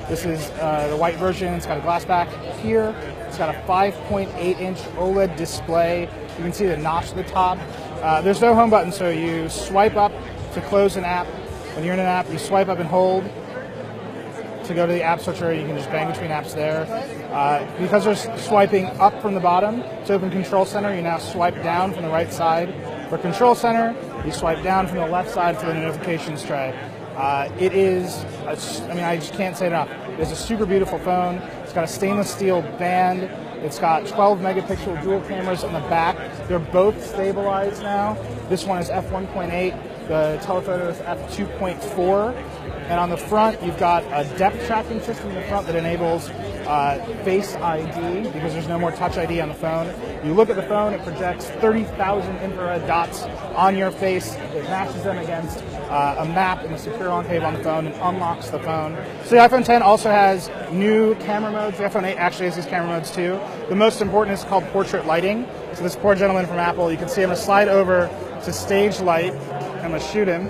This is the white version. It's got a glass back here. It's got a 5.8-inch OLED display. You can see the notch at the top. There's no home button, so you swipe up to close an app. When you're in an app, you swipe up and hold to go to the app switcher. You can just bang between apps there. Because there's swiping up from the bottom to open Control Center, you now swipe down from the right side. For Control Center, you swipe down from the left side for the notifications tray. It is, I just can't say enough. It's a super beautiful phone. It's got a stainless steel band. It's got 12 megapixel dual cameras on the back. They're both stabilized now. This one is f1.8. The telephoto is f2.4. And on the front, you've got a depth tracking system in the front that enables Face ID, because there's no more Touch ID on the phone. You look at the phone, it projects 30,000 infrared dots on your face. It matches them against a map and a secure enclave on the phone and unlocks the phone. So the iPhone X also has new camera modes. The iPhone 8 actually has these camera modes too. The most important is called portrait lighting. So this poor gentleman from Apple, you can see I'm going to slide over to stage light. I'm going to shoot him.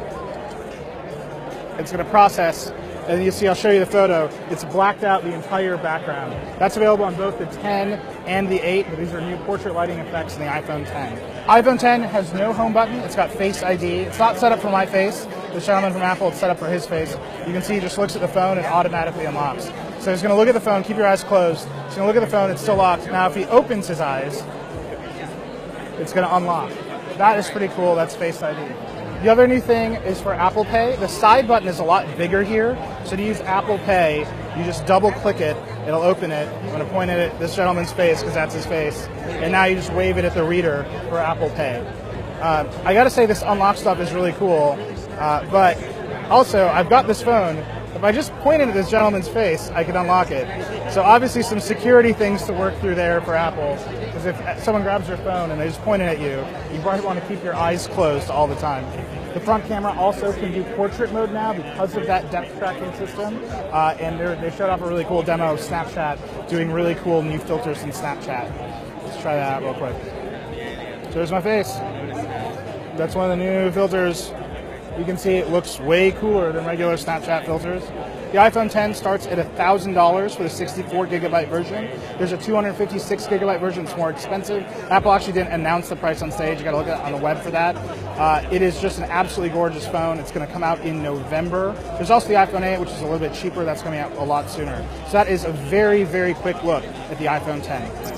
It's going to process, and you see, I'll show you the photo. It's blacked out the entire background. That's available on both the 10 and the 8, but these are new portrait lighting effects in the iPhone X. iPhone X has no home button. It's got Face ID. It's not set up for my face. This gentleman from Apple, it's set up for his face. You can see he just looks at the phone and automatically unlocks. So he's going to look at the phone, keep your eyes closed. He's going to look at the phone, it's still locked. Now if he opens his eyes, it's going to unlock. That is pretty cool. That's Face ID. The other new thing is for Apple Pay. The side button is a lot bigger here. So to use Apple Pay, you just double click it, it'll open it. I'm going to point it at this gentleman's face because that's his face. And now you just wave it at the reader for Apple Pay. I got to say this unlock stuff is really cool. But also, I've got this phone. If I just pointed at this gentleman's face, I can unlock it. So obviously some security things to work through there for Apple. Because if someone grabs your phone and they just point it at you, you probably want to keep your eyes closed all the time. The front camera also can do portrait mode now because of that depth tracking system. And they showed off a really cool demo of Snapchat doing really cool new filters in Snapchat. Let's try that out real quick. So there's my face. That's one of the new filters. You can see it looks way cooler than regular Snapchat filters. The iPhone X starts at $1,000 for the 64 gigabyte version. There's a 256 gigabyte version. It's more expensive. Apple actually didn't announce the price on stage. You got to look at it on the web for that. It is just an absolutely gorgeous phone. It's going to come out in November. There's also the iPhone 8, which is a little bit cheaper. That's coming out a lot sooner. So that is a very, very quick look at the iPhone X.